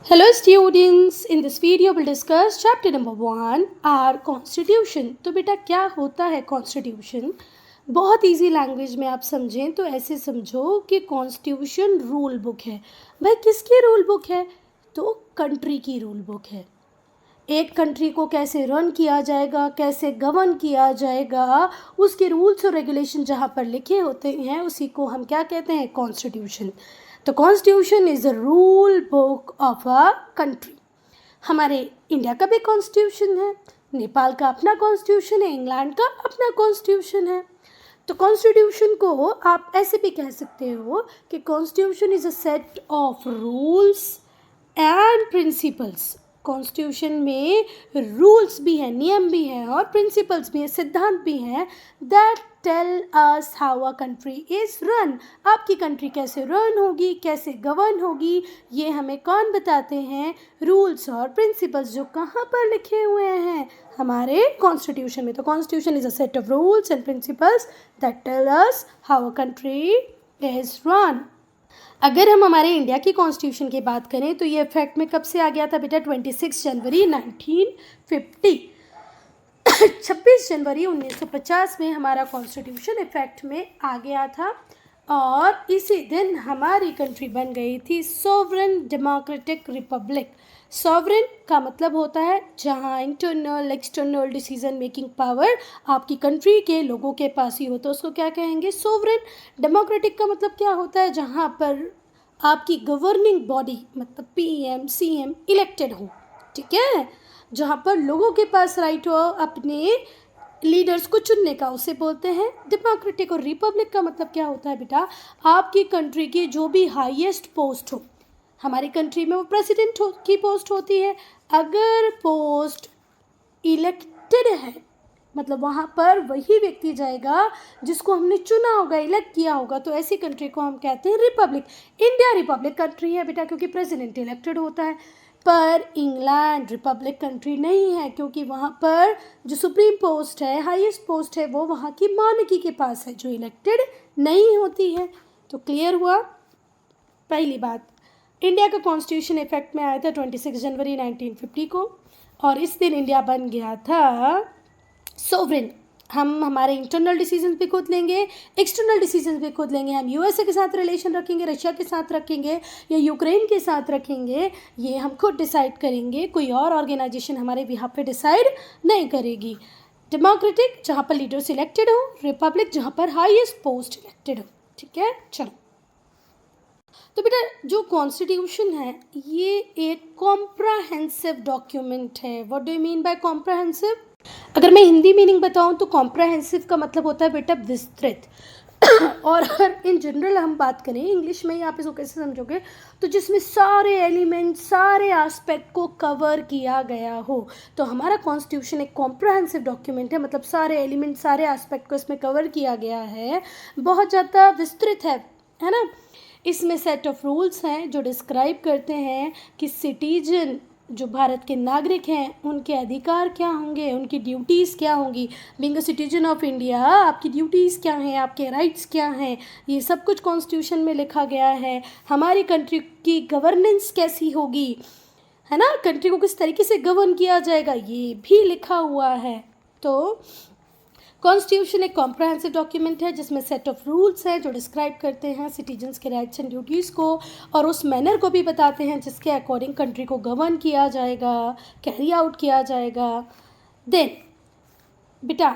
Hello students, in this video we'll discuss chapter number 1 our constitution। तो बेटा क्या होता है कॉन्स्टिट्यूशन? बहुत इजी लैंग्वेज में आप समझें तो ऐसे समझो कि कॉन्स्टिट्यूशन रूल बुक है। भाई किसकी रूल बुक है? तो कंट्री की रूल बुक है। एक कंट्री को कैसे रन किया जाएगा, कैसे गवर्न किया जाएगा, उसके रूल्स और रेगुलेशन जहाँ पर लिखे होते हैं उसी को हम क्या कहते हैं? कॉन्स्टिट्यूशन। तो constitution is the rule book of a country. हमारे इंडिया का भी कॉन्स्टिट्यूशन है, नेपाल का अपना कॉन्स्टिट्यूशन है, इंग्लैंड का अपना कॉन्स्टिट्यूशन है। तो कॉन्स्टिट्यूशन को आप ऐसे भी कह सकते हो कि constitution is a set of rules and principles. Constitution में रूल्स भी हैं, नियम भी हैं और प्रिंसिपल्स भी हैं, सिद्धांत भी हैं that tell us how a country is run. आपकी कंट्री कैसे रन होगी, कैसे गवर्न होगी, ये हमें कौन बताते हैं? रूल्स और प्रिंसिपल्स, जो कहाँ पर लिखे हुए हैं? हमारे कॉन्स्टिट्यूशन में। तो constitution is a set of rules and principles that tell us how a country is run. अगर हम हमारे इंडिया की कॉन्स्टिट्यूशन की बात करें तो ये इफेक्ट में कब से आ गया था बेटा? 26 जनवरी 1950। 26 जनवरी 1950 में हमारा कॉन्स्टिट्यूशन इफेक्ट में आ गया था और इसी दिन हमारी कंट्री बन गई थी सॉवरेन डेमोक्रेटिक रिपब्लिक। सॉवरेन का मतलब होता है जहाँ internal external decision making power आपकी कंट्री के लोगों के पास ही हो, तो उसको क्या कहेंगे? सॉवरेन। डेमोक्रेटिक का मतलब क्या होता है? जहाँ पर आपकी गवर्निंग बॉडी मतलब पीएम सीएम इलेक्टेड हो, ठीक है, जहाँ पर लोगों के पास राइट हो अपने लीडर्स को चुनने का, उसे बोलते हैं डेमोक्रेटिक। और रिपब्लिक का मतलब क्या होता है बेटा? आपकी कंट्री की जो भी हाईएस्ट पोस्ट हो, हमारी कंट्री में वो प्रेसिडेंट की पोस्ट होती है, अगर पोस्ट इलेक्टेड है मतलब वहाँ पर वही व्यक्ति जाएगा जिसको हमने चुना होगा, इलेक्ट किया होगा, तो ऐसी कंट्री को हम कहते हैं रिपब्लिक। इंडिया रिपब्लिक कंट्री है बेटा क्योंकि प्रेसिडेंट इलेक्टेड होता है, पर इंग्लैंड रिपब्लिक कंट्री नहीं है क्योंकि वहाँ पर जो सुप्रीम पोस्ट है, हाईएस्ट पोस्ट है, वो वहाँ की मॉनर्की के पास है जो इलेक्टेड नहीं होती है। तो क्लियर हुआ? पहली बात, इंडिया का कॉन्स्टिट्यूशन इफेक्ट में आया था 26 जनवरी 1950 को और इस दिन इंडिया बन गया था सोवरेन। हम हमारे इंटरनल डिसीजन भी खुद लेंगे, एक्सटर्नल डिसीजन भी खुद लेंगे। हम यूएसए के साथ रिलेशन रखेंगे, रशिया के साथ रखेंगे या यूक्रेन के साथ रखेंगे, ये हम खुद डिसाइड करेंगे, कोई और ऑर्गेनाइजेशन हमारे बिहाफ पे डिसाइड नहीं करेगी। डेमोक्रेटिक जहाँ पर लीडर्स इलेक्टेड हो, रिपब्लिक जहाँ पर हाईएस्ट पोस्ट इलेक्टेड हो, ठीक है। चलो, तो बेटा जो कॉन्स्टिट्यूशन है ये एक कॉम्प्रहेंसिव डॉक्यूमेंट है। What do you mean by comprehensive? अगर मैं हिंदी मीनिंग बताऊं तो कॉम्प्रहेंसिव का मतलब होता है बेटा विस्तृत। और अगर इन जनरल हम बात करें इंग्लिश में, आप इसको कैसे समझोगे? तो जिसमें सारे एलिमेंट, सारे एस्पेक्ट को कवर किया गया हो, तो हमारा कॉन्स्टिट्यूशन एक कॉम्प्रहेंसिव डॉक्यूमेंट है, मतलब सारे एलिमेंट, सारे एस्पेक्ट को इसमें कवर किया गया है, बहुत ज़्यादा विस्तृत है ना। इसमें सेट ऑफ रूल्स हैं जो डिस्क्राइब करते हैं कि सिटीजन जो भारत के नागरिक हैं उनके अधिकार क्या होंगे, उनकी ड्यूटीज़ क्या होंगी। Being a citizen of India आपकी ड्यूटीज़ क्या हैं, आपके राइट्स क्या हैं, ये सब कुछ कॉन्स्टिट्यूशन में लिखा गया है। हमारी कंट्री की गवर्नेंस कैसी होगी, है ना, कंट्री को किस तरीके से गवर्न किया जाएगा, ये भी लिखा हुआ है। तो कॉन्स्टिट्यूशन एक कॉम्प्रहेंसिव डॉक्यूमेंट है जिसमें सेट ऑफ रूल्स हैं जो डिस्क्राइब करते हैं सिटीजन्स के राइट्स एंड ड्यूटीज़ को और उस मैनर को भी बताते हैं जिसके अकॉर्डिंग कंट्री को गवर्न किया जाएगा, कैरी आउट किया जाएगा। देन बेटा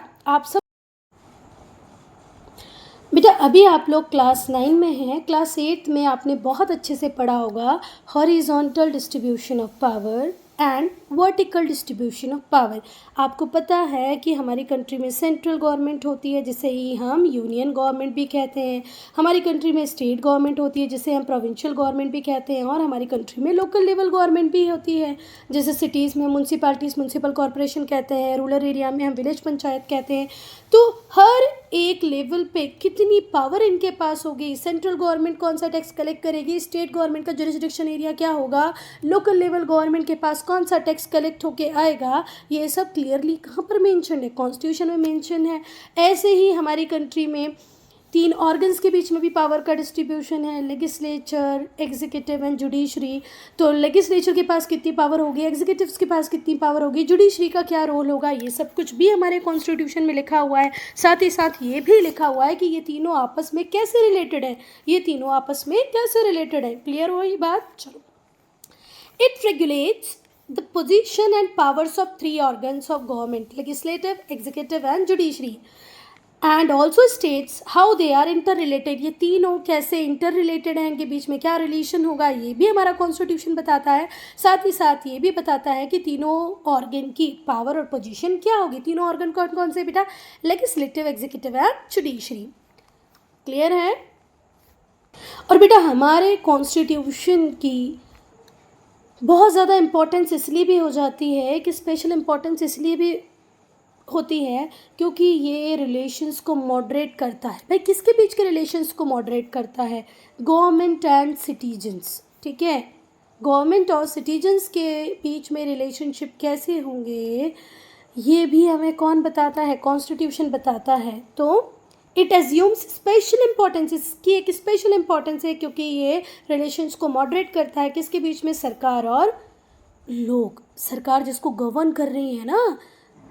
अभी आप लोग क्लास 9 में हैं, क्लास 8 में आपने बहुत अच्छे से पढ़ा होगा horizontal distribution of power and vertical distribution of power. आपको पता है कि हमारी कंट्री में सेंट्रल गवर्नमेंट होती है जिसे ही हम यूनियन गवर्नमेंट भी कहते हैं, हमारी कंट्री में स्टेट गवर्नमेंट होती है जिसे हम प्रोविंशियल गवर्नमेंट भी कहते हैं, और हमारी कंट्री में लोकल लेवल गवर्नमेंट भी होती है, जैसे सिटीज़ में म्यूनसिपालिटीज़ म्यूनसिपल कॉरपोरेशन कहते हैं, रूरल एरिया में हम विलेज पंचायत कहते हैं। तो हर एक लेवल पे कितनी पावर इनके पास होगी, सेंट्रल गवर्नमेंट कौन सा टैक्स कलेक्ट करेगी, स्टेट गवर्नमेंट का जुरिसडिक्शन एरिया क्या होगा, लोकल लेवल गवर्नमेंट के पास कौन सा टैक्स कलेक्ट होके आएगा, ये सब क्लियरली कहाँ पर मेंशन है? कॉन्स्टिट्यूशन में मेंशन है। ऐसे ही हमारी कंट्री में तीन ऑर्गन्स के बीच में भी पावर का डिस्ट्रीब्यूशन है, लेजिस्लेचर, एग्जीक्यूटिव एंड जुडिशरी। तो लेजिस्लेचर के पास कितनी पावर होगी, एग्जीक्यूटिव्स के पास कितनी पावर होगी, जुडिशरी का क्या रोल होगा, ये सब कुछ भी हमारे कॉन्स्टिट्यूशन में लिखा हुआ है। साथ ही साथ ये भी लिखा हुआ है कि ये तीनों आपस में कैसे रिलेटेड है, ये तीनों आपस में कैसे रिलेटेड है। क्लियर हो ये बात? चलो, it regulates the position and powers of three organs of government, legislative, executive and judiciary, and also states how they are interrelated। ये तीनों कैसे इंटररिलेटेड हैं, इनके बीच में क्या रिलेशन होगा, ये भी हमारा कॉन्स्टिट्यूशन बताता है। साथ ही साथ ये भी बताता है कि तीनों ऑर्गन की पावर और पोजीशन क्या होगी। तीनों ऑर्गन कौन कौन से बेटा, legislative, executive and judiciary. Clear है? और बेटा हमारे कॉन्स्टिट्यूशन की बहुत ज़्यादा इम्पोर्टेंस इसलिए भी हो जाती है कि स्पेशल इम्पोर्टेंस इसलिए भी होती है क्योंकि ये रिलेशंस को मॉडरेट करता है। भाई किसके बीच के रिलेशंस को मॉडरेट करता है? Government and citizens. ठीक है, गवर्नमेंट और सिटीजन्स के बीच में रिलेशनशिप कैसे होंगे ये भी हमें कौन बताता है? कॉन्स्टिट्यूशन बताता है। तो इट एज्यूम्स स्पेशल इम्पोर्टेंस, इसकी एक स्पेशल इम्पोर्टेंस है क्योंकि ये रिलेशंस को मॉडरेट करता है। किसके बीच में? सरकार और लोग। सरकार जिसको गवर्न कर रही है ना,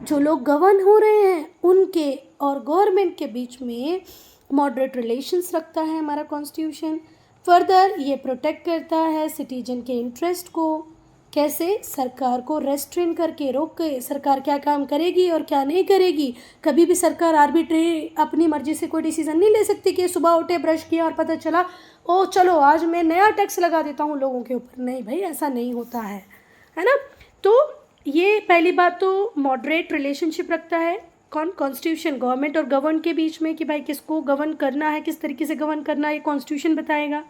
जो लोग गवर्न हो रहे हैं उनके और गवर्नमेंट के बीच में मॉडरेट रिलेशंस रखता है हमारा कॉन्स्टिट्यूशन। फर्दर ये प्रोटेक्ट करता है सिटीजन के इंटरेस्ट को। कैसे? सरकार को रेस्ट्रेन करके, रोक के सरकार क्या काम करेगी और क्या नहीं करेगी। कभी भी सरकार आर्बिट्रेरी अपनी मर्जी से कोई डिसीजन नहीं ले सकती कि सुबह उठे, ब्रश किया और पता चला ओ चलो आज मैं नया टैक्स लगा देता हूँ लोगों के ऊपर। नहीं भाई, ऐसा नहीं होता है ना। तो ये पहली बात तो मॉडरेट रिलेशनशिप रखता है कौन? कॉन्स्टिट्यूशन, गवर्नमेंट और गवर्न के बीच में कि भाई किसको गवर्न करना है, किस तरीके से गवर्न करना है, ये कॉन्स्टिट्यूशन बताएगा।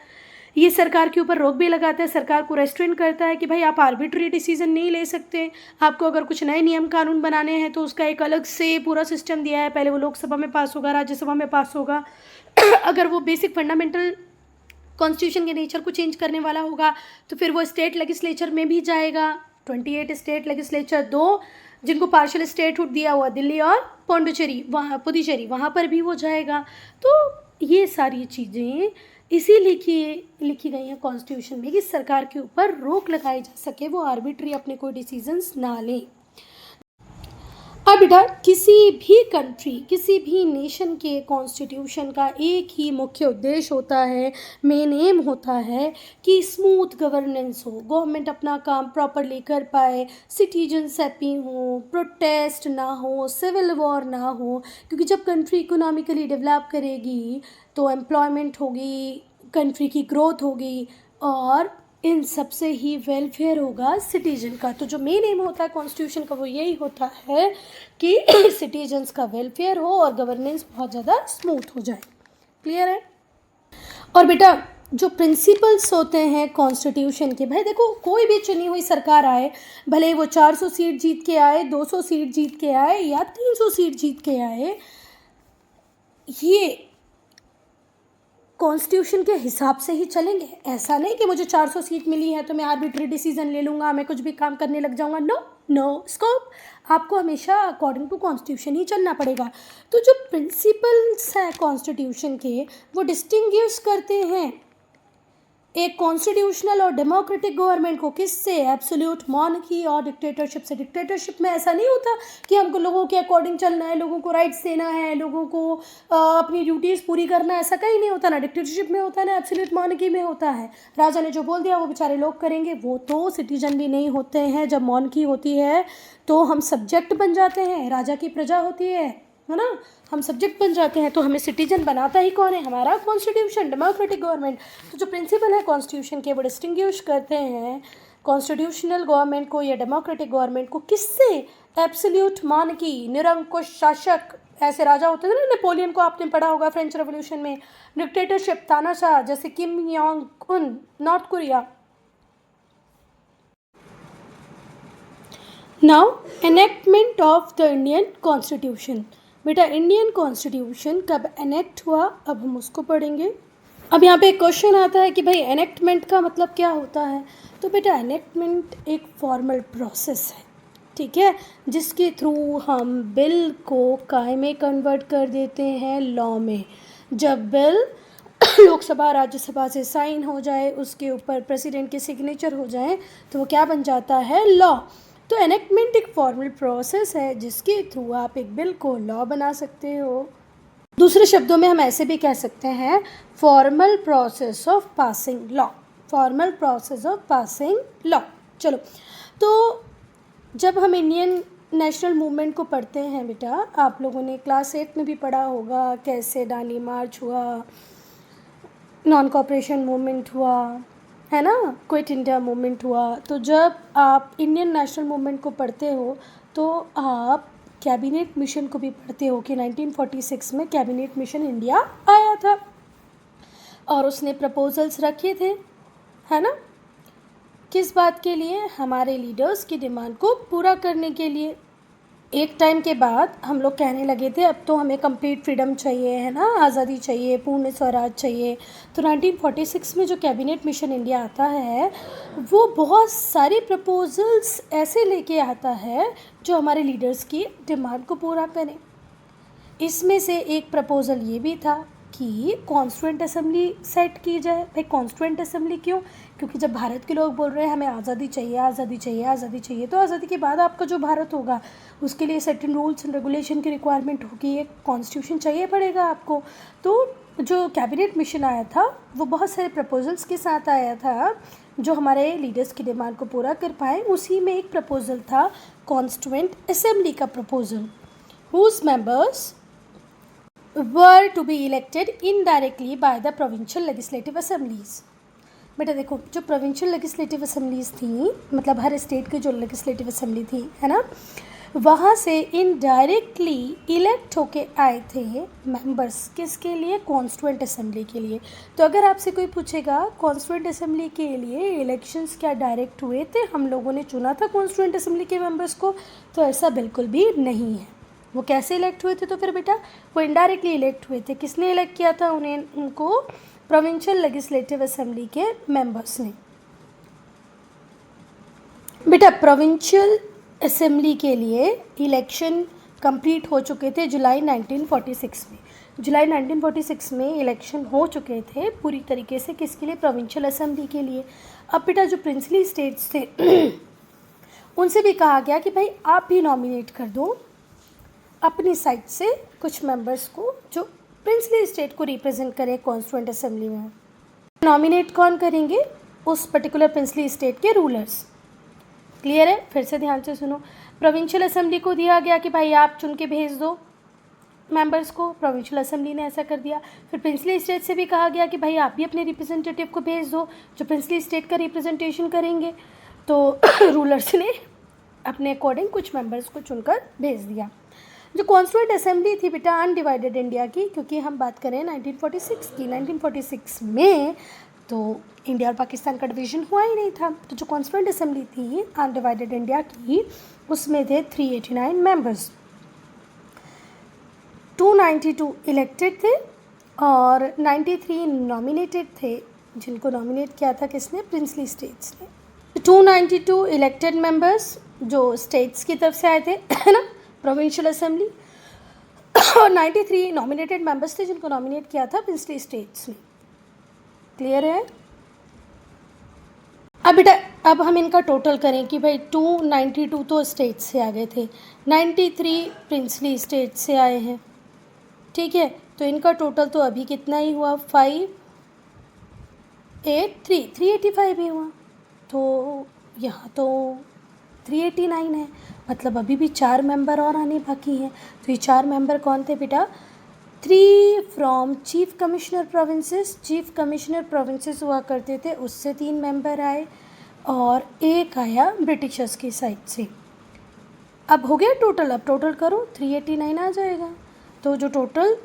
ये सरकार के ऊपर रोक भी लगाता है, सरकार को रेस्ट्रेन करता है कि भाई आप आर्बिट्री डिसीजन नहीं ले सकते। आपको अगर कुछ नए नियम कानून बनाने हैं तो उसका एक अलग से पूरा सिस्टम दिया है। पहले वो लोकसभा में पास होगा, राज्यसभा में पास होगा। अगर वो बेसिक फंडामेंटल कॉन्स्टिट्यूशन के नेचर को चेंज करने वाला होगा तो फिर वो स्टेट लेजिस्लेचर में भी जाएगा। 28 स्टेट लेजिस्लेचर, 2 जिनको पार्शियल स्टेटहुड दिया हुआ, दिल्ली और पुडुचेरी, वहाँ पर भी वो जाएगा। तो ये सारी चीज़ें इसीलिए लिखी गई हैं कॉन्स्टिट्यूशन में कि सरकार के ऊपर रोक लगाई जा सके, वो आर्बिट्री अपने कोई डिसीजंस ना लें। अब बेटा किसी भी कंट्री, किसी भी नेशन के कॉन्स्टिट्यूशन का एक ही मुख्य उद्देश्य होता है, मेन एम होता है कि स्मूथ गवर्नेंस हो, गवर्नमेंट अपना काम प्रॉपरली कर पाए, सिटीजन्स हैप्पी हो, प्रोटेस्ट ना हो, सिविल वॉर ना हो। क्योंकि जब कंट्री इकोनॉमिकली डेवलप करेगी तो एम्प्लॉयमेंट होगी, कंट्री की ग्रोथ होगी और इन सब से ही वेलफेयर होगा सिटीजन का। तो जो मेन एम होता है कॉन्स्टिट्यूशन का वो यही होता है कि सिटीजन्स का वेलफेयर हो और गवर्नेंस बहुत ज़्यादा स्मूथ हो जाए। क्लियर है? और बेटा जो प्रिंसिपल्स होते हैं कॉन्स्टिट्यूशन के, भाई देखो कोई भी चुनी हुई सरकार आए, भले वो 400 सीट जीत के आए, 200 सीट जीत के आए या 300 सीट जीत के आए, ये कॉन्स्टिट्यूशन के हिसाब से ही चलेंगे। ऐसा नहीं कि मुझे 400 सीट मिली है तो मैं आर्बिट्री डिसीजन ले लूँगा, मैं कुछ भी काम करने लग जाऊँगा। नो स्कोप, आपको हमेशा अकॉर्डिंग टू कॉन्स्टिट्यूशन ही चलना पड़ेगा। तो जो प्रिंसिपल्स हैं कॉन्स्टिट्यूशन के वो डिस्टिंग्विश करते हैं एक कॉन्स्टिट्यूशनल और डेमोक्रेटिक गवर्नमेंट को किससे? एब्सोल्यूट मॉर्की और डिक्टेटरशिप से। डिक्टेटरशिप में ऐसा नहीं होता कि हमको लोगों के अकॉर्डिंग चलना है, लोगों को राइट्स देना है, लोगों को अपनी ड्यूटीज़ पूरी करना है, ऐसा कहीं नहीं होता। ना डिक्टेटरशिप में होता है ना एब्सोल्यूट मॉर्की में होता है। राजा ने जो बोल दिया वो बेचारे लोग करेंगे। वो तो सिटीजन भी नहीं होते हैं। जब मॉर्की होती है तो हम सब्जेक्ट बन जाते हैं, राजा की प्रजा होती है ना, हम सब्जेक्ट बन जाते हैं। तो हमें सिटीजन बनाता ही कौन है? हमारा कॉन्स्टिट्यूशन, डेमोक्रेटिक गवर्नमेंट। तो जो प्रिंसिपल है कॉन्स्टिट्यूशन के वो डिस्टिंग्विश करते हैं कॉन्स्टिट्यूशनल गवर्नमेंट को या डेमोक्रेटिक गवर्नमेंट को किससे? एब्सोल्यूट मॉर्की, निरंकुश शासक, ऐसे राजा होते थे ना, नेपोलियन को आपने पढ़ा होगा फ्रेंच रेवोल्यूशन में। डिक्टेटरशिप, तानाशाह, जैसे किम योंग उन, north Korea. Now enactment of the Indian constitution. बेटा इंडियन कॉन्स्टिट्यूशन कब एनेक्ट हुआ, अब हम उसको पढ़ेंगे। अब यहाँ पे एक क्वेश्चन आता है कि भाई एनेक्टमेंट का मतलब क्या होता है। तो बेटा एनेक्टमेंट एक फॉर्मल प्रोसेस है, ठीक है, जिसके थ्रू हम बिल को काय में कन्वर्ट कर देते हैं, लॉ में। जब बिल लोकसभा राज्यसभा से साइन हो जाए, उसके ऊपर प्रेसिडेंट के सिग्नेचर हो जाए, तो वो क्या बन जाता है? लॉ। तो एनेक्टमेंट एक फॉर्मल प्रोसेस है जिसके थ्रू आप एक बिल को लॉ बना सकते हो। दूसरे शब्दों में हम ऐसे भी कह सकते हैं, formal process of passing law, formal process of passing law. चलो, तो जब हम इंडियन नेशनल मूवमेंट को पढ़ते हैं बेटा, आप लोगों ने क्लास 8 में भी पढ़ा होगा, कैसे दांडी मार्च हुआ, नॉन कॉपरेशन मूवमेंट हुआ, है ना, क्विट इंडिया मूवमेंट हुआ। तो जब आप इंडियन नेशनल मूवमेंट को पढ़ते हो तो आप कैबिनेट मिशन को भी पढ़ते हो कि 1946 में कैबिनेट मिशन इंडिया आया था और उसने प्रपोजल्स रखे थे, है ना, किस बात के लिए? हमारे लीडर्स की डिमांड को पूरा करने के लिए। एक टाइम के बाद हम लोग कहने लगे थे अब तो हमें कंप्लीट फ्रीडम चाहिए, है ना, आज़ादी चाहिए, पूर्ण स्वराज चाहिए। तो 1946 में जो कैबिनेट मिशन इंडिया आता है वो बहुत सारी प्रपोजल्स ऐसे लेके आता है जो हमारे लीडर्स की डिमांड को पूरा करें। इसमें से एक प्रपोज़ल ये भी था कि कॉन्स्टिट्यूएंट असेंबली सेट की जाए। भाई कॉन्स्टिट्यूएंट असेंबली क्यों? क्योंकि जब भारत के लोग बोल रहे हैं हमें आज़ादी चाहिए, आज़ादी चाहिए, आज़ादी चाहिए, तो आज़ादी के बाद आपका जो भारत होगा उसके लिए सर्टेन रूल्स एंड रेगुलेशन की रिक्वायरमेंट होगी, एक कॉन्स्टिट्यूशन चाहिए पड़ेगा आपको। तो जो कैबिनेट मिशन आया था वो बहुत सारे प्रपोजल्स के साथ आया था जो हमारे लीडर्स की डिमांड को पूरा कर पाए। उसी में एक प्रपोज़ल था कॉन्स्टिट्यूएंट असेंबली का proposal, whose members were to be elected indirectly by the provincial legislative assemblies। बेटा देखो, जो प्रोविंशियल लेजिस्लेटिव असेंबलीज थी, मतलब हर स्टेट की जो लेजिस्लेटिव असेंबली थी, है ना, वहाँ से इनडायरेक्टली इलेक्ट होके आए थे मेंबर्स। किसके लिए? कॉन्स्टिट्यूएंट असेंबली के लिए। तो अगर आपसे कोई पूछेगा कॉन्स्टिट्यूएंट असेंबली के लिए इलेक्शंस क्या डायरेक्ट हुए थे, हम लोगों ने चुना था कॉन्स्टिट्यूएंट असेंबली के मेंबर्स को, तो ऐसा बिल्कुल भी नहीं है। वो कैसे इलेक्ट हुए थे? तो फिर बेटा वो इनडायरेक्टली इलेक्ट हुए थे। किसने इलेक्ट किया था उन्हें? उनको प्रोविंशियल लेजिस्लेटिव असेंबली के मेंबर्स ने। बेटा प्रोविंशियल असेंबली के लिए इलेक्शन कंप्लीट हो चुके थे जुलाई 1946 में। जुलाई 1946 में इलेक्शन हो चुके थे पूरी तरीके से। किसके लिए? प्रोविंशियल असेंबली के लिए। अब बेटा जो प्रिंसली स्टेट्स थे उनसे भी कहा गया कि भाई आप भी नॉमिनेट कर दो अपनी साइड से कुछ मेंबर्स को जो प्रिंसली स्टेट को रिप्रेजेंट करें कॉन्स्टिट्यूएंट असेंबली में। नॉमिनेट कौन करेंगे? उस पर्टिकुलर प्रिंसली स्टेट के रूलर्स। क्लियर है? फिर से ध्यान से सुनो। प्रोविंशियल असेंबली को दिया गया कि भाई आप चुन के भेज दो मेंबर्स को, प्रोविंशियल असेंबली ने ऐसा कर दिया। फिर प्रिंसली स्टेट से भी कहा गया कि भाई आप भी अपने रिप्रेजेंटेटिव को भेज दो जो प्रिंसली स्टेट का रिप्रेजेंटेशन करेंगे। तो रूलर्स ने अपने अकॉर्डिंग कुछ मेंबर्स को चुनकर भेज दिया। जो कॉन्स्टिट्यूएंट असेंबली थी बेटा अनडिवाइडेड इंडिया की, क्योंकि हम बात करें 1946 की, 1946 में तो इंडिया और पाकिस्तान का डिवीजन हुआ ही नहीं था। तो जो कॉन्स्टिट्यूएंट असेंबली थी अनडिवाइडेड इंडिया की, उसमें थे 389 मेंबर्स। 292 इलेक्टेड थे और 93 नॉमिनेटेड थे, जिनको नॉमिनेट किया था किसने? प्रिंसली स्टेट्स ने। 292 इलेक्टेड मेंबर्स जो स्टेट्स की तरफ से आए थे, है ना, प्रोविंशियल असेंबली, और 93 नॉमिनेटेड मेंबर्स थे जिनको नॉमिनेट किया था प्रिंसली स्टेट्स ने। क्लियर है? अब बेटा अब हम इनका टोटल करें कि भाई 292 तो स्टेट से आ गए थे, 93 प्रिंसली स्टेट से आए हैं, ठीक है। तो इनका टोटल तो अभी कितना ही हुआ? 385 ही हुआ। तो यहाँ तो 389 है, मतलब अभी भी 4 मेंबर और आने बाकी हैं। तो ये 4 मेंबर कौन थे बेटा? 3 from chief commissioner provinces. Chief commissioner provinces हुआ करते थे, उससे 3 मेंबर आए और एक आया ब्रिटिशर्स की साइड से। अब हो गया टोटल। अब टोटल करो, 389 आ जाएगा। तो जो टोटल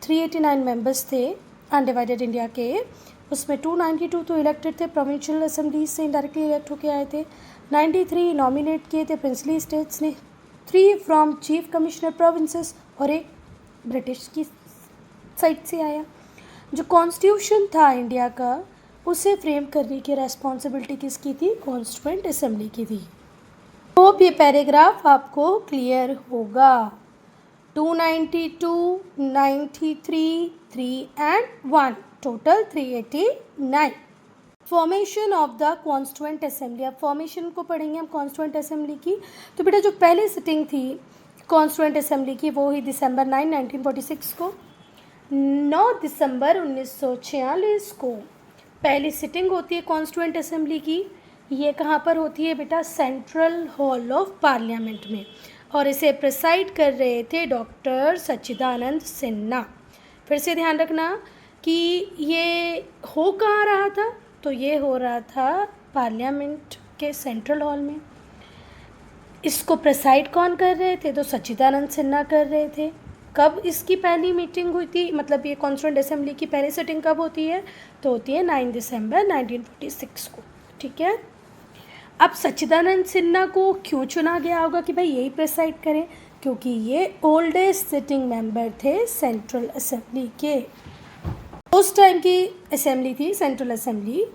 389 मेंबर्स थे अनडिवाइडेड इंडिया के, उसमें 292 तो इलेक्टेड थे प्रोविंशियल असेंबलीज से, इनडायरेक्टली इलेक्ट होके आए थे। 93 नॉमिनेट किए थे प्रिंसली स्टेट्स ने, 3 फ्रॉम चीफ कमिश्नर प्रोविंसेस और एक ब्रिटिश की साइड से आया। जो कॉन्स्टिट्यूशन था इंडिया का, उसे फ्रेम करने की रेस्पॉन्सिबिलिटी किसकी थी? कॉन्स्टिट्यूएंट असेंबली की थी। होप ये पैराग्राफ आपको क्लियर होगा। 292, 93, 3 and 1, total 389. Formation of the constituent assembly, अब फॉर्मेशन को पढ़ेंगे हम कॉन्स्टिट्यूएंट असेंबली की। तो बेटा जो पहली सिटिंग थी कॉन्स्टिट्यूएंट असेंबली की वो हुई दिसंबर 9, 1946 को। 9 दिसंबर 1946 को पहली सिटिंग होती है कॉन्स्टिट्यूएंट असेंबली की। ये कहाँ पर होती है बेटा? सेंट्रल हॉल ऑफ पार्लियामेंट में, और इसे प्रेसाइड कर रहे थे डॉक्टर सच्चिदानंद सिन्हा। फिर से ध्यान रखना कि ये हो कहाँ रहा था, तो ये हो रहा था पार्लियामेंट के सेंट्रल हॉल में। इसको प्रेसाइड कौन कर रहे थे? तो सच्चिदानंद सिन्हा कर रहे थे। कब इसकी पहली मीटिंग हुई थी, मतलब ये कॉन्स्टिट्यूएंट असेंबली की पहली सिटिंग कब होती है? तो होती है 9 दिसंबर 1946 को। ठीक है, अब सच्चिदानंद सिन्हा को क्यों चुना गया होगा कि भाई यही प्रेसाइड करें? क्योंकि ये ओल्डेस्ट सिटिंग मेंबर थे सेंट्रल असेंबली के। उस टाइम की असेंबली थी सेंट्रल असेंबली,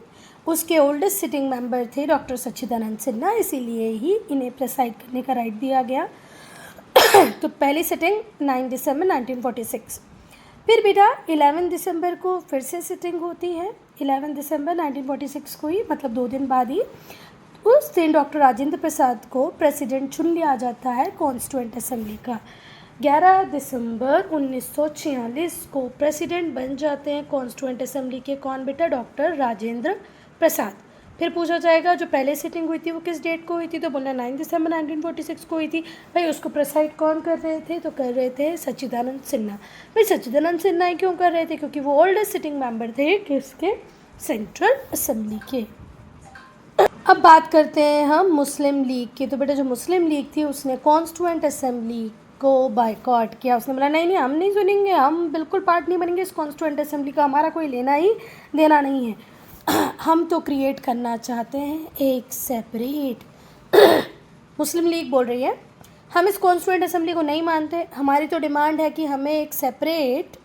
उसके ओल्डेस्ट सिटिंग मेंबर थे डॉक्टर सच्चिदानंद सिन्हा, इसीलिए ही इन्हें प्रेसाइड करने का राइट दिया गया। तो पहली सिटिंग 9 दिसंबर 1946। फिर बेटा 11 दिसंबर को फिर से सिटिंग होती है, 11 दिसंबर 1946 को ही, मतलब 2 दिन बाद ही। उस दिन डॉक्टर राजेंद्र प्रसाद को प्रेसिडेंट चुन लिया जाता है कॉन्स्टिट्यूएंट असेंबली का। 11 दिसंबर 1946 को प्रेसिडेंट बन जाते हैं कॉन्स्टिट्यूएंट असेंबली के। कौन बेटा? डॉक्टर राजेंद्र प्रसाद। फिर पूछा जाएगा जो पहले सिटिंग हुई थी वो किस डेट को हुई थी, तो बोलना 9 दिसंबर 1946 को हुई थी। भाई उसको प्रेसाइड कौन कर रहे थे? तो कर रहे थे सच्चिदानंद सिन्हा। भाई सच्चिदानंद सिन्हा ही क्यों कर रहे थे? क्योंकि वो ओल्डेस्ट सिटिंग मेंबर थे किसके? सेंट्रल असेंबली के। अब बात करते हैं हम मुस्लिम लीग की। तो बेटा जो मुस्लिम लीग थी उसने कॉन्स्टिट्यूएंट असेंबली को बायकॉट किया। उसने बोला नहीं हम नहीं सुनेंगे, हम बिल्कुल पार्ट नहीं बनेंगे इस कॉन्स्टिट्यूएंट असेंबली का, हमारा कोई लेना ही देना नहीं है। हम तो क्रिएट करना चाहते हैं एक सेपरेट। मुस्लिम लीग बोल रही है हम इस कॉन्स्टिट्यूएंट असेंबली को नहीं मानते, हमारी तो डिमांड है कि हमें एक सेपरेट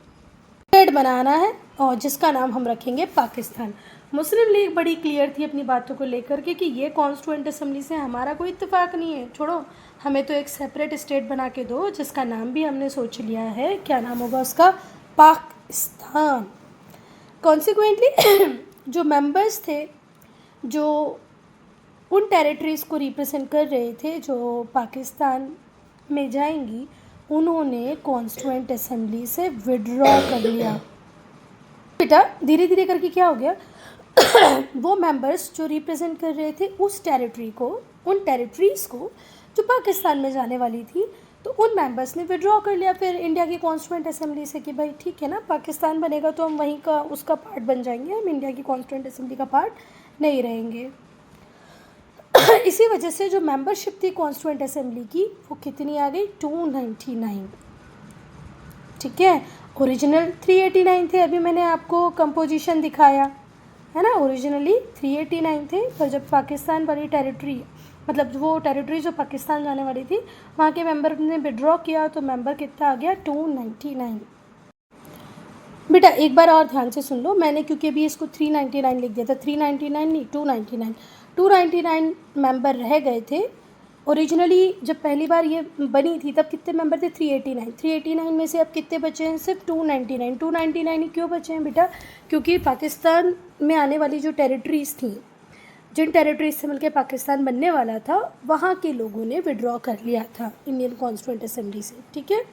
स्टेट बनाना है और जिसका नाम हम रखेंगे पाकिस्तान। मुस्लिम लीग बड़ी क्लियर थी अपनी बातों को लेकर के कि ये कॉन्स्टिट्यूएंट असेंबली से हमारा कोई इत्तेफाक नहीं है, छोड़ो, हमें तो एक सेपरेट स्टेट बना के दो जिसका नाम भी हमने सोच लिया है। क्या नाम होगा उसका? पाकिस्तान। कॉन्सिक्वेंटली जो मेंबर्स थे जो उन टेरिटरीज़ को रिप्रेजेंट कर रहे थे जो पाकिस्तान में जाएंगी, उन्होंने कॉन्स्टिट्यूएंट असेंबली से विड्रॉ कर लिया। बेटा धीरे धीरे करके क्या हो गया, वो मेंबर्स जो रिप्रेजेंट कर रहे थे उस टेरिटरी को, उन टेरिटरीज़ को जो पाकिस्तान में जाने वाली थी, तो उन मेंबर्स ने विड्रॉ कर लिया फिर इंडिया की कॉन्स्टिट्यूएंट असेंबली से कि भाई ठीक है ना, पाकिस्तान बनेगा तो हम वहीं का उसका पार्ट बन जाएंगे, हम इंडिया की कॉन्स्टिट्यूएंट असेंबली का पार्ट नहीं रहेंगे। इसी वजह से जो मेंबरशिप थी कॉन्स्टिट्यूएंट असेंबली की वो कितनी आ गई? 299। ठीक है, ओरिजिनल 389 थे, अभी मैंने आपको कंपोजिशन दिखाया है ना। ओरिजिनली 389 थे, पर जब पाकिस्तान वाली टेरिटरी, मतलब वो टेरिटरी जो पाकिस्तान जाने वाली थी, वहाँ के मेंबर ने विड्रॉ किया तो मेंबर कितना आ गया? 299। बेटा एक बार और ध्यान से सुन लो, मैंने क्योंकि अभी इसको 399 लिख दिया था, 399 नहीं 299। 299 मेंबर रह गए थे। ओरिजिनली जब पहली बार ये बनी थी तब कितने मेंबर थे? 389। 389 में से अब कितने बचे हैं? सिर्फ 299। 299 ही क्यों बचे हैं बेटा? क्योंकि पाकिस्तान में आने वाली जो टेरिटरीज़ थी, जिन टेरिटरीज से मिलकर पाकिस्तान बनने वाला था, वहाँ के लोगों ने विड्रॉ कर लिया था इंडियन कॉन्स्टिट्यूएंट असेंबली से। ठीक है,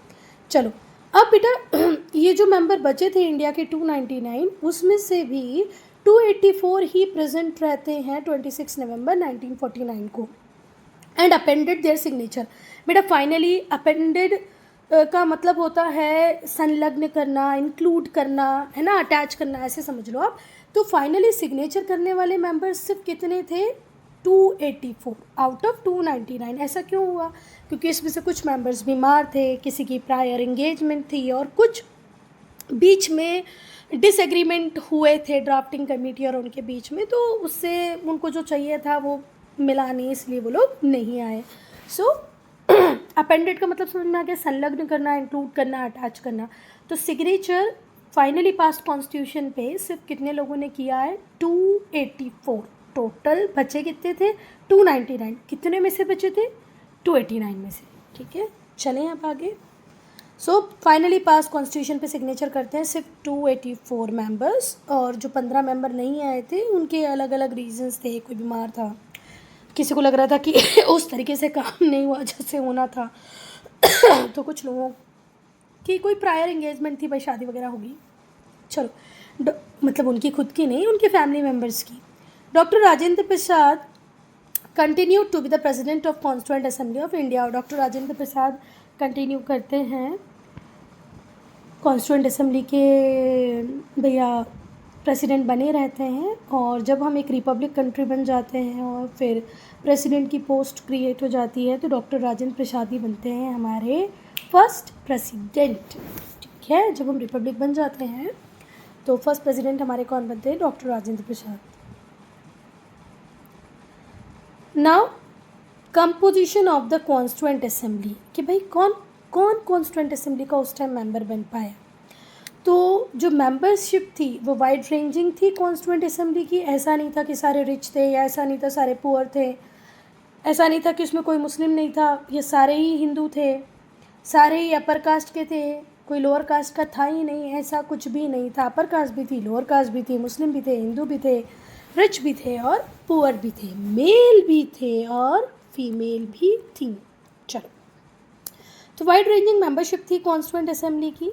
चलो अब बेटा ये जो मेंबर बचे थे इंडिया के 299, उसमें से भी 284 ही प्रेजेंट रहते हैं 26 नवंबर 1949 को, एंड अपेंडेड देयर सिग्नेचर। बेटा फाइनली अपेंडेड का मतलब होता है संलग्न करना, इंक्लूड करना, है ना, अटैच करना, ऐसे समझ लो आप। तो फाइनली सिग्नेचर करने वाले मेंबर्स सिर्फ कितने थे? 284 आउट ऑफ 299। ऐसा क्यों हुआ? क्योंकि इसमें से कुछ मेंबर्स बीमार थे, किसी की प्रायर एंगेजमेंट थी, और कुछ बीच में डिसएग्रीमेंट हुए थे ड्राफ्टिंग कमेटी और उनके बीच में, तो उससे उनको जो चाहिए था वो मिला नहीं, इसलिए वो लोग नहीं आए। सो अपेंडेड का मतलब समझ में आ गया, संलग्न करना, इंक्लूड करना, अटैच करना। तो सिग्नेचर फाइनली पास कॉन्स्टिट्यूशन पे सिर्फ कितने लोगों ने किया है? 284। टोटल बचे कितने थे? 299। कितने में से बचे थे? 289 में से। ठीक है, चलें अब आगे। सो फाइनली पास कॉन्स्टिट्यूशन पे सिग्नेचर करते हैं सिर्फ 284 मेंबर्स, और जो 15 मेंबर नहीं आए थे उनके अलग अलग रीजंस थे। कोई बीमार था, किसी को लग रहा था कि उस तरीके से काम नहीं हुआ जैसे होना था तो कुछ लोगों की कोई प्रायर एंगेजमेंट थी, भाई शादी वगैरह होगी, चलो मतलब उनकी खुद की नहीं, उनके फैमिली मेम्बर्स की। Doctor Rajendra Prasad continue to be the president of constituent assembly of India. और डॉक्टर राजेंद्र प्रसाद कंटिन्यू करते हैं कॉन्स्टिट्यूएंट असेंबली के भैया प्रेसिडेंट बने रहते हैं। और जब हम एक रिपब्लिक कंट्री बन जाते हैं और फिर प्रेसिडेंट की पोस्ट क्रिएट हो जाती है तो डॉक्टर राजेंद्र प्रसाद ही बनते हैं हमारे फर्स्ट प्रेसिडेंट। ठीक है, जब हम रिपब्लिक बन जाते हैं तो फर्स्ट प्रेसिडेंट हमारे कौन बनते हैं? Doctor Rajendra Prasad. Now composition of the constituent assembly, कि भाई कौन कौन कॉन्स्टिट्यूएंट असेंबली का उस टाइम मेंबर बन पाया। तो जो मेंबरशिप थी वो वाइड रेंजिंग थी कॉन्स्टिट्यूएंट असेंबली की। ऐसा नहीं था कि सारे रिच थे, या ऐसा नहीं था सारे पुअर थे, ऐसा नहीं था कि उसमें कोई मुस्लिम नहीं था, ये सारे ही हिंदू थे, सारे ही अपर कास्ट के थे, कोई लोअर कास्ट का था ही नहीं, ऐसा कुछ भी नहीं था। अपर कास्ट भी थी, लोअर कास्ट भी थी, मुस्लिम भी थे, हिंदू भी थे, रिच भी थे और पुअर भी थे, मेल भी थे और फीमेल भी थी। चलो, तो वाइड रेंजिंग मेंबरशिप थी कॉन्स्टिट्यूएंट असेंबली की।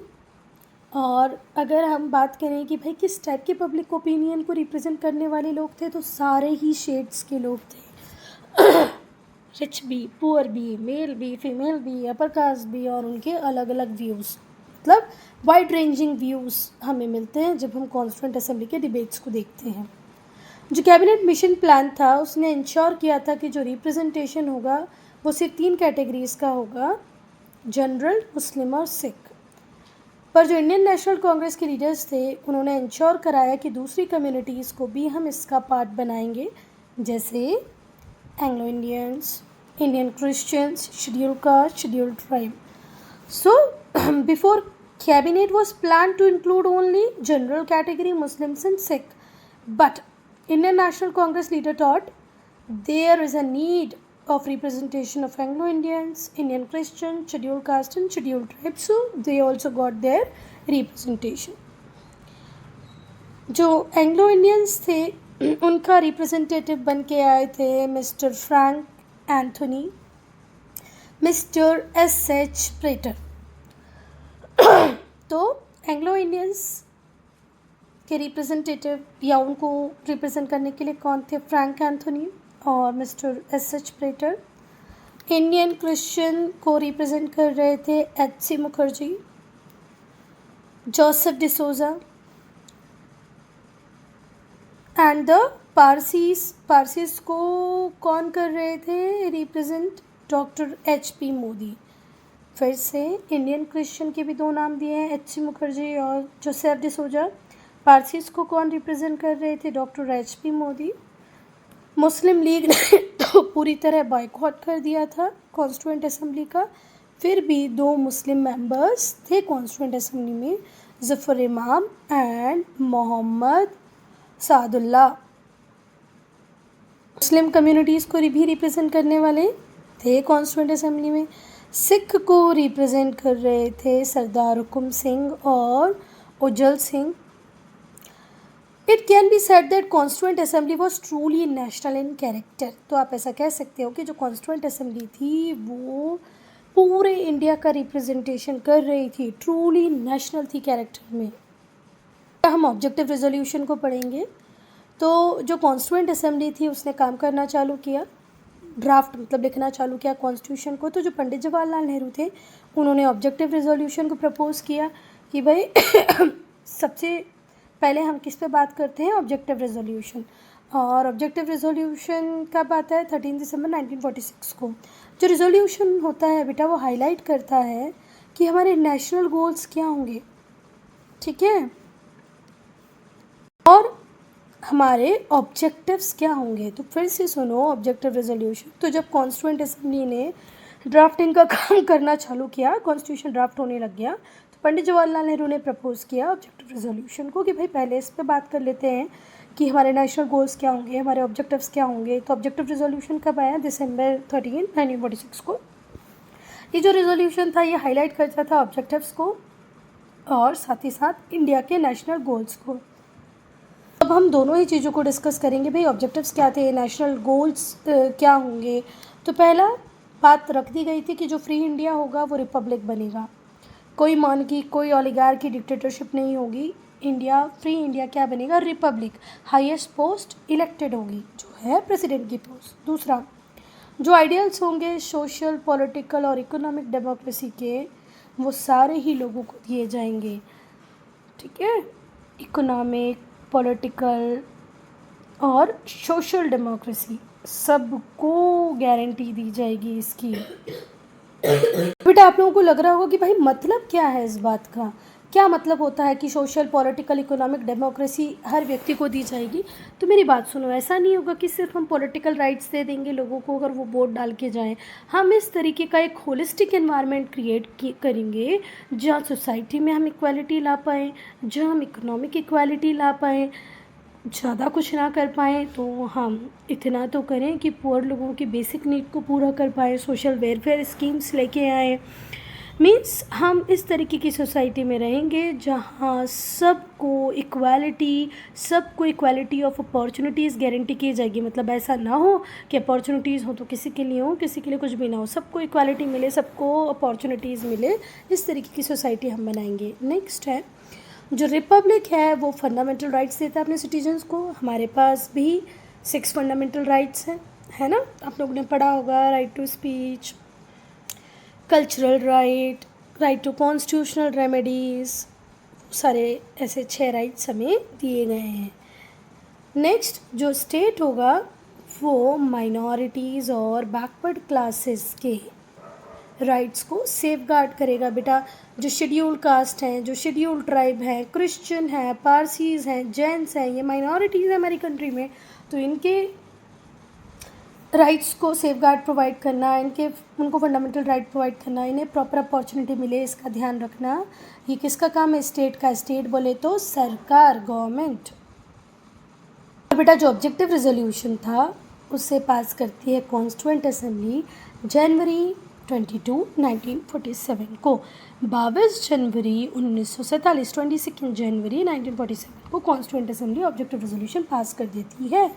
और अगर हम बात करें कि भाई किस टाइप के पब्लिक ओपिनियन को रिप्रेजेंट करने वाले लोग थे, तो सारे ही शेड्स के लोग थे रिच भी, पुअर भी, मेल भी, फीमेल भी, अपर कास्ट भी, और उनके अलग अलग व्यूज़, मतलब वाइड रेंजिंग व्यूज़ हमें मिलते हैं जब हम कॉन्स्टिट्यूएंट असेंबली के डिबेट्स को देखते हैं। जो कैबिनेट मिशन प्लान था उसने इंश्योर किया था कि जो रिप्रेजेंटेशन होगा वो सिर्फ 3 कैटेगरीज का होगा, जनरल, मुस्लिम और सिख। पर जो इंडियन नेशनल कांग्रेस के लीडर्स थे उन्होंने इंश्योर कराया कि दूसरी कम्युनिटीज़ को भी हम इसका पार्ट बनाएंगे, जैसे Anglo Indians, Indian Christians, schedule caste, schedule tribe. So, before cabinet was planned to include only general category Muslims and Sikh, but Indian National Congress leader thought there is a need of representation of Anglo-Indians, Indian Christians, scheduled caste and scheduled tribes, so they also got their representation. जो Anglo Indians थे उनका representative बन के आए थे mister Frank Anthony, mister S H. Prater. तो Anglo Indians के representative या उनको रिप्रेजेंट करने के लिए कौन थे? फ्रैंक एंथोनी और mister S H. Prater. Indian Christian को रिप्रेजेंट कर रहे थे H C. Mukherjee, Joseph D'Souza, and the Parsis को कौन कर रहे थे रिप्रेजेंट? Doctor H P. मोदी। फिर से इंडियन क्रिश्चियन के भी 2 नाम दिए हैं, एच.सी. मुखर्जी और जोसेफ डिसोजा। पारसीस को कौन रिप्रेजेंट कर रहे थे? Doctor H P. मोदी। मुस्लिम लीग ने तो पूरी तरह बॉयकॉट कर दिया था कॉन्स्टिट्यूएंट असेंबली का। फिर भी 2 मुस्लिम मेंबर्स थे कॉन्स्टिट्यूएंट असेंबली में, Zafar Imam and Mohammad Sadulla. Muslim communities को भी रिप्रेजेंट करने वाले थे कॉन्स्टिट्यूएंट असेंबली में। सिख को रिप्रेजेंट कर रहे थे सरदार हुकुम सिंह और Ujjwal Singh. It can be said that constituent assembly was truly national in character. तो आप ऐसा कह सकते हो कि जो कॉन्स्टिट्यूएंट असेंबली थी वो पूरे इंडिया का रिप्रेजेंटेशन कर रही थी, ट्रूली नेशनल थी कैरेक्टर में। हम ऑब्जेक्टिव रेजोल्यूशन को पढ़ेंगे। तो जो कॉन्स्टिट्यूएंट असेंबली थी उसने काम करना चालू किया, ड्राफ्ट मतलब लिखना चालू किया कॉन्स्टिट्यूशन को। तो जो पंडित जवाहरलाल नेहरू थे उन्होंने ऑब्जेक्टिव रेजोल्यूशन को प्रपोज़ किया कि भाई सबसे पहले हम किस पे बात करते हैं? Objective resolution. और ऑब्जेक्टिव रेजोल्यूशन कब आता है? 13 दिसंबर 1946 को। जो रेजोल्यूशन होता है बेटा वो हाईलाइट करता है कि हमारे नेशनल गोल्स क्या होंगे, ठीक है, और हमारे ऑब्जेक्टिव्स क्या होंगे। तो फिर से सुनो ऑब्जेक्टिव रेजोल्यूशन। तो जब कॉन्स्टिट्यूएंट असेंबली ने ड्राफ्टिंग का काम करना चालू किया, कॉन्स्टिट्यूशन ड्राफ्ट होने लग गया, तो पंडित जवाहरलाल नेहरू ने प्रपोज़ किया ऑब्जेक्टिव रेजोल्यूशन को कि भाई पहले इस पे बात कर लेते हैं कि हमारे नेशनल गोल्स क्या होंगे, हमारे ऑब्जेक्टिव्स क्या होंगे। तो ऑब्जेक्टिव रेजोल्यूशन कब आया? दिसंबर 13, 1946 को। ये जो रेजोल्यूशन था ये हाईलाइट करता था ऑब्जेक्टिव्स को और साथ ही साथ इंडिया के नेशनल गोल्स को। अब हम दोनों ही चीज़ों को डिस्कस करेंगे। भाई ऑब्जेक्टिव्स क्या थे, नेशनल गोल्स क्या होंगे। तो पहला बात रख दी गई थी कि जो फ्री इंडिया होगा वो रिपब्लिक बनेगा, कोई मॉनर्की कोई ओलिगार्की डिक्टेटरशिप नहीं होगी। इंडिया फ्री इंडिया क्या बनेगा, रिपब्लिक। हाईएस्ट पोस्ट इलेक्टेड होगी जो है प्रेसिडेंट की पोस्ट। दूसरा, जो आइडियल्स होंगे सोशल पॉलिटिकल और इकोनॉमिक डेमोक्रेसी के वो सारे ही लोगों को दिए जाएंगे। ठीक है, इकोनॉमिक पॉलिटिकल और सोशल डेमोक्रेसी सबको गारंटी दी जाएगी इसकी। बेटा आप लोगों को लग रहा होगा कि भाई मतलब क्या है इस बात का, क्या मतलब होता है कि सोशल पॉलिटिकल इकोनॉमिक डेमोक्रेसी हर व्यक्ति को दी जाएगी। तो मेरी बात सुनो, ऐसा नहीं होगा कि सिर्फ हम पॉलिटिकल राइट्स दे देंगे लोगों को अगर वो वोट डाल के जाएं। हम इस तरीके का एक होलिस्टिक एनवायरनमेंट क्रिएट करेंगे जहाँ सोसाइटी में हम इक्वालिटी ला पाएँ, जहाँ हम इकोनॉमिक इक्वालिटी ला पाएँ। ज़्यादा कुछ ना कर पाएँ तो हम इतना तो करें कि पुअर लोगों की बेसिक नीड को पूरा कर पाएँ, सोशल वेलफेयर स्कीम्स लेके आएँ। मीन्स हम इस तरीके की सोसाइटी में रहेंगे जहाँ सबको इक्वालिटी ऑफ अपॉर्चुनिटीज़ गारंटी की जाएगी। मतलब ऐसा ना हो कि अपॉर्चुनिटीज़ हो तो किसी के लिए हो, किसी के लिए कुछ भी ना हो, सबको इक्वालिटी मिले, सबको अपॉर्चुनिटीज़ मिले। इस तरीके की सोसाइटी हम बनाएंगे। नेक्स्ट है, जो रिपब्लिक है वो फंडामेंटल राइट्स देता है अपने सिटीजन्स को। हमारे पास भी 6 फंडामेंटल राइट्स हैं, है ना। आप लोगों ने पढ़ा होगा, right to speech, cultural right, right to constitutional remedies, सारे ऐसे 6 राइट्स हमें दिए गए हैं। नेक्स्ट, जो स्टेट होगा वो माइनॉरिटीज़ और बैकवर्ड क्लासेस के राइट्स को सेफगार्ड करेगा। बेटा जो शेड्यूल कास्ट हैं, जो शेड्यूल ट्राइब हैं, क्रिश्चियन हैं, पारसीज़ हैं, जैन्स हैं, ये माइनॉरिटीज़ हैं हमारी कंट्री में, तो इनके राइट्स को सेफगार्ड प्रोवाइड करना, उनको फंडामेंटल राइट प्रोवाइड करना, इन्हें प्रॉपर अपॉर्चुनिटी मिले, इसका ध्यान रखना। ये किसका काम है, स्टेट का। स्टेट बोले तो सरकार, गवर्नमेंट। बेटा जो ऑब्जेक्टिव रेजोल्यूशन था उसे पास करती है कॉन्स्टिट्यूएंट असेंबली जनवरी 22, 1947 को। 22 जनवरी 1947, 22 जनवरी 1947 को constituent assembly objective resolution pass कर देती है।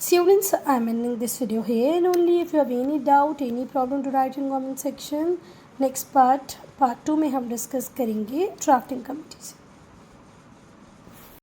Students, I am ending this video here, and only if you have any doubt, any problem to write in comment section. Next part 2 में हम डिस्कस करेंगे drafting committee से।